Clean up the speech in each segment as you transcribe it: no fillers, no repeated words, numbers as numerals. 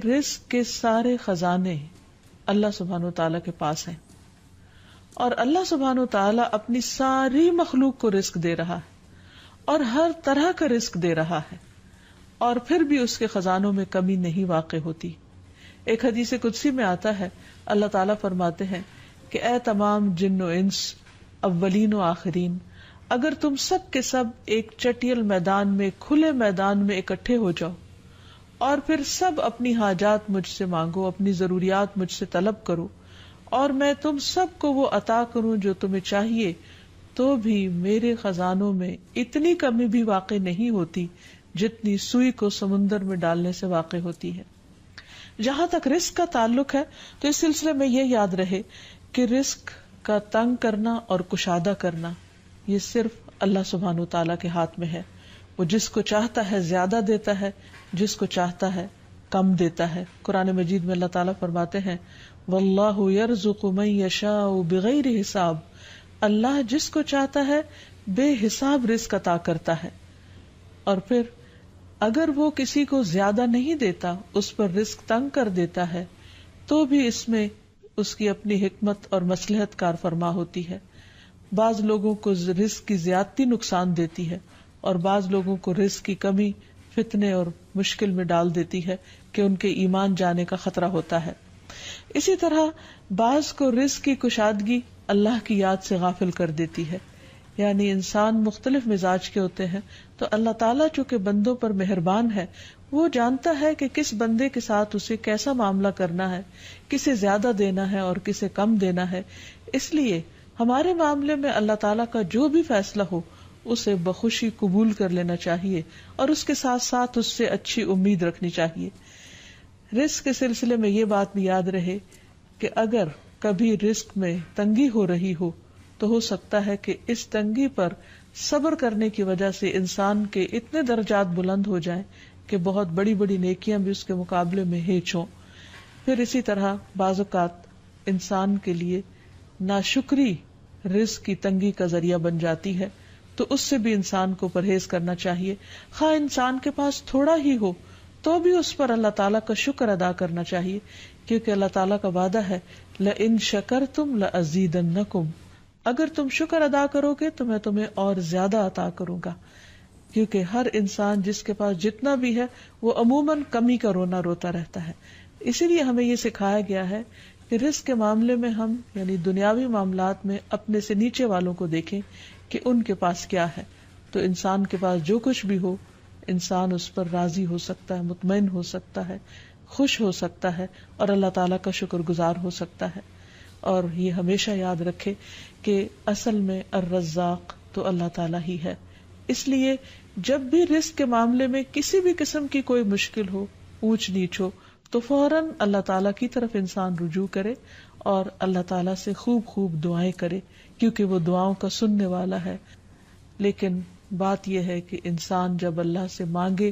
رزق کے سارے خزانے اللہ سبحانہ وتعالی کے پاس ہیں، اور اللہ سبحانہ وتعالی اپنی ساری مخلوق کو رزق دے رہا ہے اور ہر طرح کا رزق دے رہا ہے، اور پھر بھی اس کے خزانوں میں کمی نہیں واقع ہوتی. ایک حدیث قدسی میں آتا ہے، اللہ تعالیٰ فرماتے ہیں کہ اے تمام جن و انس، اولین و آخرین، اگر تم سب کے سب ایک چٹیل میدان میں، کھلے میدان میں اکٹھے ہو جاؤ اور پھر سب اپنی حاجات مجھ سے مانگو، اپنی ضروریات مجھ سے طلب کرو، اور میں تم سب کو وہ عطا کروں جو تمہیں چاہیے، تو بھی میرے خزانوں میں اتنی کمی بھی واقع نہیں ہوتی جتنی سوئی کو سمندر میں ڈالنے سے واقع ہوتی ہے. جہاں تک رزق کا تعلق ہے تو اس سلسلے میں یہ یاد رہے کہ رزق کا تنگ کرنا اور کشادہ کرنا یہ صرف اللہ سبحانہ وتعالی کے ہاتھ میں ہے. وہ جس کو چاہتا ہے زیادہ دیتا ہے، جس کو چاہتا ہے کم دیتا ہے. قرآن مجید میں اللہ تعالیٰ فرماتے ہیں واللہ یرزق من یشاء بغیر حساب، اللہ جس کو چاہتا ہے بے حساب رزق عطا کرتا ہے. اور پھر اگر وہ کسی کو زیادہ نہیں دیتا، اس پر رزق تنگ کر دیتا ہے، تو بھی اس میں اس کی اپنی حکمت اور مصلحت کار فرما ہوتی ہے. بعض لوگوں کو رزق کی زیادتی نقصان دیتی ہے، اور بعض لوگوں کو رزق کی کمی فتنے اور مشکل میں ڈال دیتی ہے کہ ان کے ایمان جانے کا خطرہ ہوتا ہے. اسی طرح بعض کو رزق کی کشادگی اللہ کی یاد سے غافل کر دیتی ہے. یعنی انسان مختلف مزاج کے ہوتے ہیں، تو اللہ تعالیٰ چونکہ بندوں پر مہربان ہے، وہ جانتا ہے کہ کس بندے کے ساتھ اسے کیسا معاملہ کرنا ہے، کسے زیادہ دینا ہے اور کسے کم دینا ہے. اس لیے ہمارے معاملے میں اللہ تعالیٰ کا جو بھی فیصلہ ہو اسے بخوشی قبول کر لینا چاہیے، اور اس کے ساتھ ساتھ اس سے اچھی امید رکھنی چاہیے. رزق کے سلسلے میں یہ بات بھی یاد رہے کہ اگر کبھی رزق میں تنگی ہو رہی ہو تو ہو سکتا ہے کہ اس تنگی پر صبر کرنے کی وجہ سے انسان کے اتنے درجات بلند ہو جائیں کہ بہت بڑی بڑی نیکیاں بھی اس کے مقابلے میں ہیچ ہوں. پھر اسی طرح بعض اوقات انسان کے لیے ناشکری رزق کی تنگی کا ذریعہ بن جاتی ہے، تو اس سے بھی انسان کو پرہیز کرنا چاہیے. خواہ انسان کے پاس تھوڑا ہی ہو تو بھی اس پر اللہ تعالیٰ کا شکر ادا کرنا چاہیے، کیونکہ اللہ تعالیٰ کا وعدہ ہے لَإِن شَكَرْتُمْ لَأَزِيدَنَّكُمْ، اگر تم شکر ادا کرو گے تو میں تمہیں اور زیادہ عطا کروں گا. کیونکہ ہر انسان جس کے پاس جتنا بھی ہے وہ عموماً کمی کا رونا روتا رہتا ہے. اسی لیے ہمیں یہ سکھایا گیا ہے کہ رزق کے معاملے میں ہم یعنی دنیاوی معاملات میں اپنے سے نیچے والوں کو دیکھیں کہ ان کے پاس کیا ہے. تو انسان کے پاس جو کچھ بھی ہو، انسان اس پر راضی ہو سکتا ہے، مطمئن ہو سکتا ہے، خوش ہو سکتا ہے، اور اللہ تعالیٰ کا شکر گزار ہو سکتا ہے. اور یہ ہمیشہ یاد رکھے کہ اصل میں الرزاق تو اللہ تعالیٰ ہی ہے. اس لیے جب بھی رزق کے معاملے میں کسی بھی قسم کی کوئی مشکل ہو، اونچ نیچ ہو، تو فوراً اللہ تعالیٰ کی طرف انسان رجوع کرے اور اللہ تعالیٰ سے خوب خوب دعائیں کرے، کیونکہ وہ دعاؤں کا سننے والا ہے. لیکن بات یہ ہے کہ انسان جب اللہ سے مانگے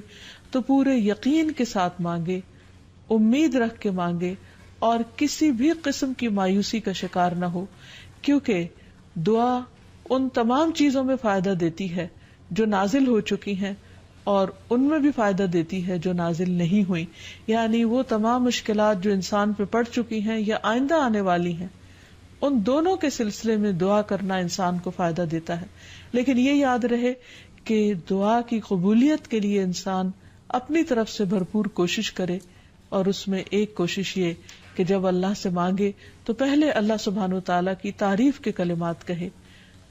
تو پورے یقین کے ساتھ مانگے، امید رکھ کے مانگے، اور کسی بھی قسم کی مایوسی کا شکار نہ ہو، کیونکہ دعا ان تمام چیزوں میں فائدہ دیتی ہے جو نازل ہو چکی ہیں، اور ان میں بھی فائدہ دیتی ہے جو نازل نہیں ہوئی. یعنی وہ تمام مشکلات جو انسان پہ پڑ چکی ہیں یا آئندہ آنے والی ہیں، ان دونوں کے سلسلے میں دعا کرنا انسان کو فائدہ دیتا ہے. لیکن یہ یاد رہے کہ دعا کی قبولیت کے لیے انسان اپنی طرف سے بھرپور کوشش کرے، اور اس میں ایک کوشش یہ کہ جب اللہ سے مانگے تو پہلے اللہ سبحانہ وتعالیٰ کی تعریف کے کلمات کہے،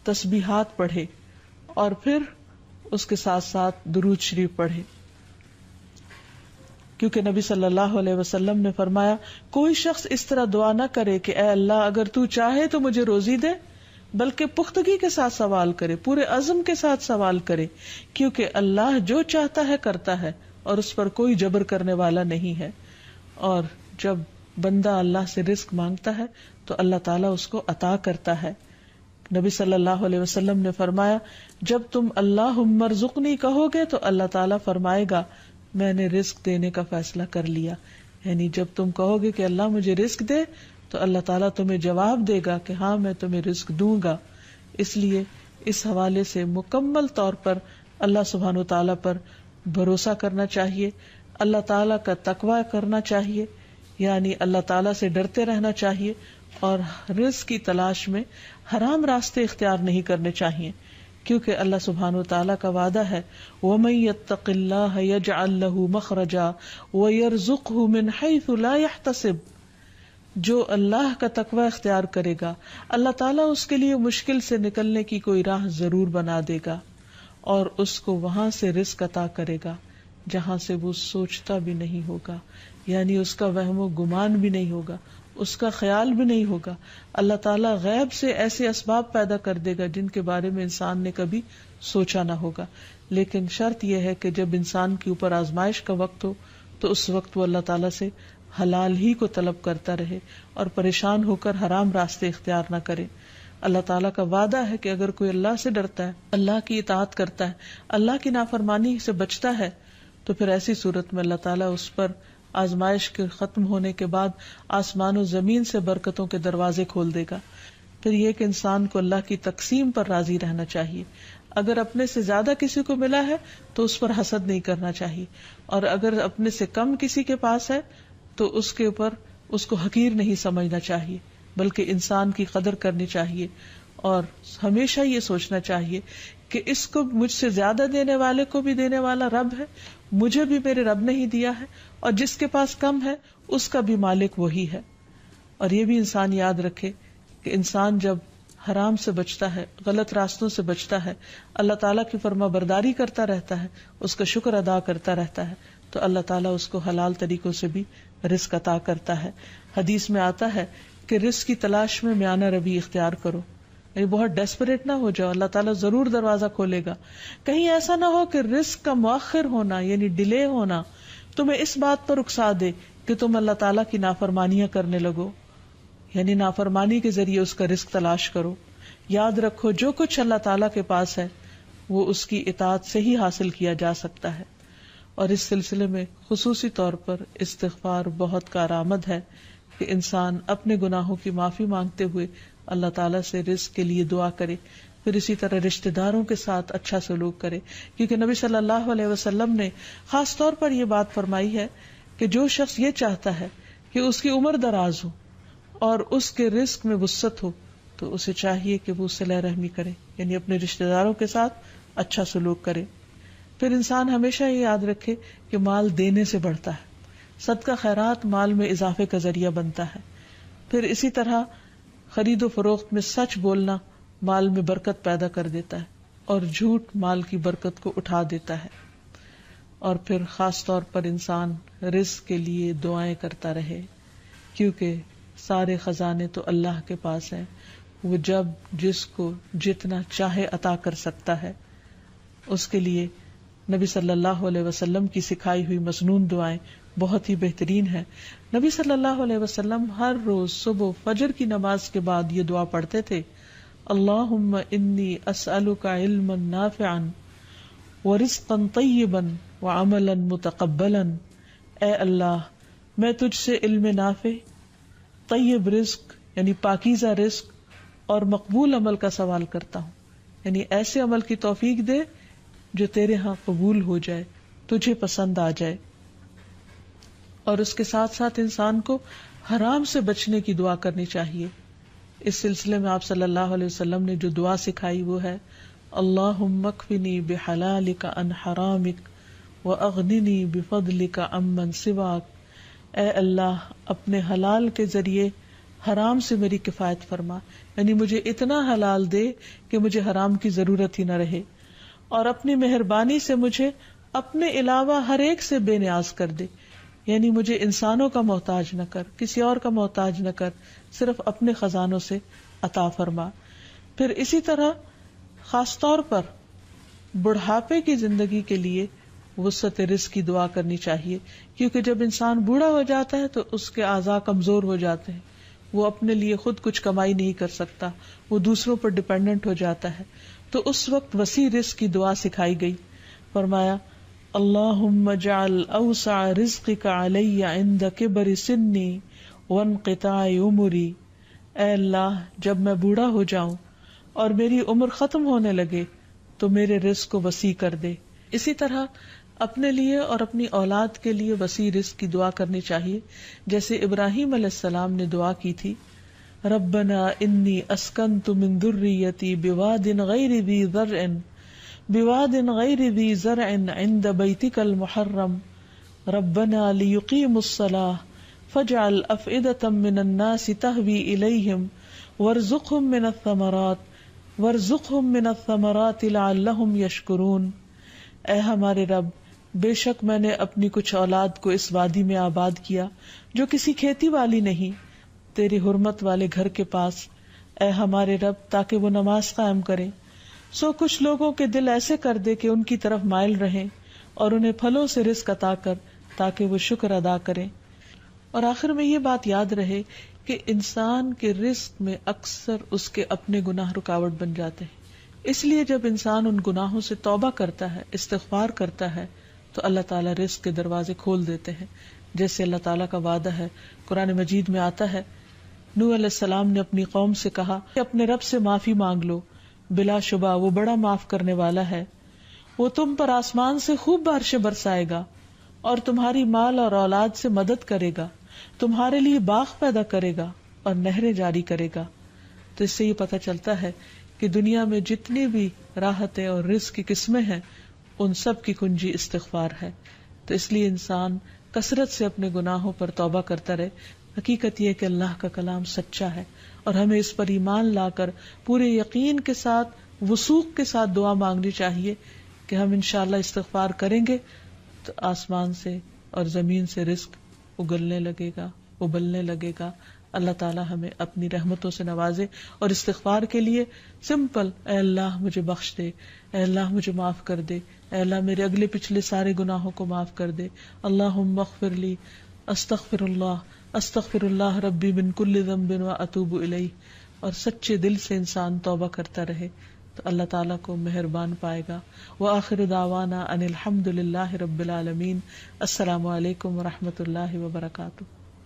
تسبیحات پڑھے، اور پھر اس کے ساتھ ساتھ درود شریف پڑھے. کیونکہ نبی صلی اللہ علیہ وسلم نے فرمایا کوئی شخص اس طرح دعا نہ کرے کہ اے اللہ اگر تو چاہے تو مجھے روزی دے، بلکہ پختگی کے ساتھ سوال کرے، پورے عزم کے ساتھ سوال کرے، کیونکہ اللہ جو چاہتا ہے کرتا ہے اور اس پر کوئی جبر کرنے والا نہیں ہے. اور جب بندہ اللہ سے رزق مانگتا ہے تو اللہ تعالیٰ اس کو عطا کرتا ہے. نبی صلی اللہ علیہ وسلم نے فرمایا جب تم اللہم ارزقنی کہو گے تو اللہ تعالیٰ فرمائے گا میں نے رزق دینے کا فیصلہ کر لیا. یعنی جب تم کہو گے کہ اللہ مجھے رزق دے تو اللہ تعالیٰ تمہیں جواب دے گا کہ ہاں میں تمہیں رزق دوں گا. اس لیے اس حوالے سے مکمل طور پر اللہ سبحانہ و تعالیٰ پر بھروسہ کرنا چاہیے، اللہ تعالیٰ کا تقوی کرنا چاہیے، یعنی اللہ تعالیٰ سے ڈرتے رہنا چاہیے، اور رزق کی تلاش میں حرام راستے اختیار نہیں کرنے چاہیے، کیونکہ اللہ سبحانہ وتعالیٰ کا وعدہ ہے وَمَن يَتَّقِ اللَّهَ يَجْعَل لَّهُ مَخْرَجًا وَيَرْزُقْهُ مِنْ حَيْثُ لَا يَحْتَسِبُ، جو اللہ کا تقوی اختیار کرے گا اللہ تعالیٰ اس کے لیے مشکل سے نکلنے کی کوئی راہ ضرور بنا دے گا، اور اس کو وہاں سے رزق عطا کرے گا جہاں سے وہ سوچتا بھی نہیں ہوگا، یعنی اس کا وہم و گمان بھی نہیں ہوگا، اس کا خیال بھی نہیں ہوگا۔ اللہ تعالیٰ غیب سے ایسے اسباب پیدا کر دے گا جن کے بارے میں انسان نے کبھی سوچا نہ ہوگا، لیکن شرط یہ ہے کہ جب انسان کے اوپر آزمائش کا وقت ہو تو اس وقت وہ اللہ تعالیٰ سے حلال ہی کو طلب کرتا رہے اور پریشان ہو کر حرام راستے اختیار نہ کرے۔ اللہ تعالیٰ کا وعدہ ہے کہ اگر کوئی اللہ سے ڈرتا ہے، اللہ کی اطاعت کرتا ہے، اللہ کی نافرمانی سے بچتا ہے، تو پھر ایسی صورت میں اللہ تعالیٰ اس پر آزمائش کے ختم ہونے کے بعد آسمان و زمین سے برکتوں کے دروازے کھول دے گا۔ پھر یہ کہ انسان کو اللہ کی تقسیم پر راضی رہنا چاہیے، اگر اپنے سے زیادہ کسی کو ملا ہے تو اس پر حسد نہیں کرنا چاہیے، اور اگر اپنے سے کم کسی کے پاس ہے تو اس کے اوپر اس کو حقیر نہیں سمجھنا چاہیے، بلکہ انسان کی قدر کرنی چاہیے، اور ہمیشہ یہ سوچنا چاہیے کہ اس کو مجھ سے زیادہ دینے والے کو بھی دینے والا رب ہے، مجھے بھی میرے رب نے ہی دیا ہے، اور جس کے پاس کم ہے اس کا بھی مالک وہی ہے۔ اور یہ بھی انسان یاد رکھے کہ انسان جب حرام سے بچتا ہے، غلط راستوں سے بچتا ہے، اللہ تعالیٰ کی فرما برداری کرتا رہتا ہے، اس کا شکر ادا کرتا رہتا ہے، تو اللہ تعالیٰ اس کو حلال طریقوں سے بھی رزق عطا کرتا ہے۔ حدیث میں آتا ہے کہ رزق کی تلاش میں میانہ روی اختیار کرو، یعنی بہت ڈیسپریٹ نہ ہو جاؤ، اللہ تعالیٰ ضرور دروازہ کھولے گا۔ کہیں ایسا نہ ہو کہ رزق کا مؤخر ہونا یعنی ڈیلے ہونا تمہیں اس بات پر اکسا دے کہ تم اللہ تعالیٰ کی نافرمانیاں کرنے لگو، یعنی نافرمانی کے ذریعے اس کا رزق تلاش کرو۔ یاد رکھو جو کچھ اللہ تعالیٰ کے پاس ہے وہ اس کی اطاعت سے ہی حاصل کیا جا سکتا ہے، اور اس سلسلے میں خصوصی طور پر استغفار بہت کارآمد ہے کہ انسان اپنے گناہوں کی معافی مانگتے ہوئے اللہ تعالیٰ سے رزق کے لیے دعا کرے، پھر اسی طرح رشتہ داروں کے ساتھ اچھا سلوک کرے، کیونکہ نبی صلی اللہ علیہ وسلم نے خاص طور پر یہ بات فرمائی ہے کہ جو شخص یہ چاہتا ہے کہ اس کی عمر دراز ہو اور اس کے رزق میں وسعت ہو تو اسے چاہیے کہ وہ صلہ رحمی کرے، یعنی اپنے رشتہ داروں کے ساتھ اچھا سلوک کرے۔ پھر انسان ہمیشہ یہ یاد رکھے کہ مال دینے سے بڑھتا ہے، صدقہ خیرات مال میں اضافے کا ذریعہ بنتا ہے۔ پھر اسی طرح خرید و فروخت میں سچ بولنا مال میں برکت پیدا کر دیتا ہے، اور جھوٹ مال کی برکت کو اٹھا دیتا ہے۔ اور پھر خاص طور پر انسان رزق کے لیے دعائیں کرتا رہے، کیونکہ سارے خزانے تو اللہ کے پاس ہیں، وہ جب جس کو جتنا چاہے عطا کر سکتا ہے۔ اس کے لیے نبی صلی اللہ علیہ وسلم کی سکھائی ہوئی مسنون دعائیں بہت ہی بہترین ہیں۔ نبی صلی اللہ علیہ وسلم ہر روز صبح فجر کی نماز کے بعد یہ دعا پڑھتے تھے، اللہم انی اسألک علما نافعا ورزقا طیبا وعملا متقبلا، اے اللہ میں تجھ سے علم نافع، طیب رزق یعنی پاکیزہ رزق اور مقبول عمل کا سوال کرتا ہوں، یعنی ایسے عمل کی توفیق دے جو تیرے ہاں قبول ہو جائے، تجھے پسند آ جائے۔ اور اس کے ساتھ ساتھ انسان کو حرام سے بچنے کی دعا کرنی چاہیے۔ اس سلسلے میں آپ صلی اللہ علیہ وسلم نے جو دعا سکھائی وہ ہے اللہم اکفنی بحلالک عن حرامک واغننی بفضلک عمن سواک، اے اللہ اپنے حلال کے ذریعے حرام سے میری کفایت فرما، یعنی مجھے اتنا حلال دے کہ مجھے حرام کی ضرورت ہی نہ رہے، اور اپنی مہربانی سے مجھے اپنے علاوہ ہر ایک سے بے نیاز کر دے، یعنی مجھے انسانوں کا محتاج نہ کر، کسی اور کا محتاج نہ کر، صرف اپنے خزانوں سے عطا فرما۔ پھر اسی طرح خاص طور پر بڑھاپے کی زندگی کے لیے وسعت رزق کی دعا کرنی چاہیے، کیونکہ جب انسان بوڑھا ہو جاتا ہے تو اس کے اعضاء کمزور ہو جاتے ہیں، وہ اپنے لیے خود کچھ کمائی نہیں کر سکتا، وہ دوسروں پر ڈیپینڈنٹ ہو جاتا ہے، تو اس وقت وسیع رزق کی دعا سکھائی گئی۔ فرمایا اللہم اجعل اوسع رزقک علی عند کبر سنی وانقطاع عمری، اے اللہ جب میں بوڑھا ہو جاؤں اور میری عمر ختم ہونے لگے تو میرے رزق کو وسیع کر دے۔ اسی طرح اپنے لیے اور اپنی اولاد کے لیے وسیع رزق کی دعا کرنی چاہیے، جیسے ابراہیم علیہ السلام نے دعا کی تھی، ربنا انی اسکنت من ذریتی بواد غیر ذی زرع عند بیتک المحرم ربنا لیقیموا الصلاة فاجعل افئدة من الناس تهوی الیہم وارزقهم من الثمرات لعلهم یشکرون۔ اے ہمارے رب، بے شک میں نے اپنی کچھ اولاد کو اس وادی میں آباد کیا جو کسی کھیتی والی نہیں، تیری حرمت والے گھر کے پاس، اے ہمارے رب، تاکہ وہ نماز قائم کریں۔ سو کچھ لوگوں کے دل ایسے کر دے کہ ان کی طرف مائل رہیں، اور انہیں پھلوں سے رزق عطا کر تاکہ وہ شکر ادا کریں۔ اور آخر میں یہ بات یاد رہے کہ انسان کے رزق میں اکثر اس کے اپنے گناہ رکاوٹ بن جاتے ہیں، اس لیے جب انسان ان گناہوں سے توبہ کرتا ہے، استغفار کرتا ہے، تو اللہ تعالیٰ رزق کے دروازے کھول دیتے ہیں، جیسے اللہ تعالیٰ کا وعدہ ہے۔ قرآن مجید میں آتا ہے، نوح علیہ السلام نے اپنی قوم سے کہا کہ اپنے رب سے معافی مانگ لو، بلا شبہ وہ بڑا معاف کرنے والا ہے، وہ تم پر آسمان سے خوب بارشیں برسائے گا اور تمہاری مال اور اولاد سے مدد کرے گا، تمہارے لیے باغ پیدا کرے گا اور نہریں جاری کرے گا۔ تو اس سے یہ پتہ چلتا ہے کہ دنیا میں جتنی بھی راحتیں اور رزق کی قسمیں ہیں، ان سب کی کنجی استغفار ہے۔ تو اس لیے انسان کثرت سے اپنے گناہوں پر توبہ کرتا رہے۔ حقیقت یہ کہ اللہ کا کلام سچا ہے، اور ہمیں اس پر ایمان لا کر پورے یقین کے ساتھ، وثوق کے ساتھ دعا مانگنی چاہیے کہ ہم انشاءاللہ استغفار کریں گے تو آسمان سے اور زمین سے رزق اگلنے لگے گا، ابلنے لگے گا۔ اللہ تعالیٰ ہمیں اپنی رحمتوں سے نوازے۔ اور استغفار کے لیے سمپل، اے اللہ مجھے بخش دے، اے اللہ مجھے معاف کر دے، اے اللہ میرے اگلے پچھلے سارے گناہوں کو معاف کر دے، اللہم اغفر لی، استغفر اللہ ربی من کل ذنب واتوب الیہ۔ اور سچے دل سے انسان توبہ کرتا رہے تو اللہ تعالیٰ کو مہربان پائے گا۔ وآخر دعوانا ان الحمد للہ رب العالمین۔ السلام علیکم ورحمۃ اللہ وبرکاتہ۔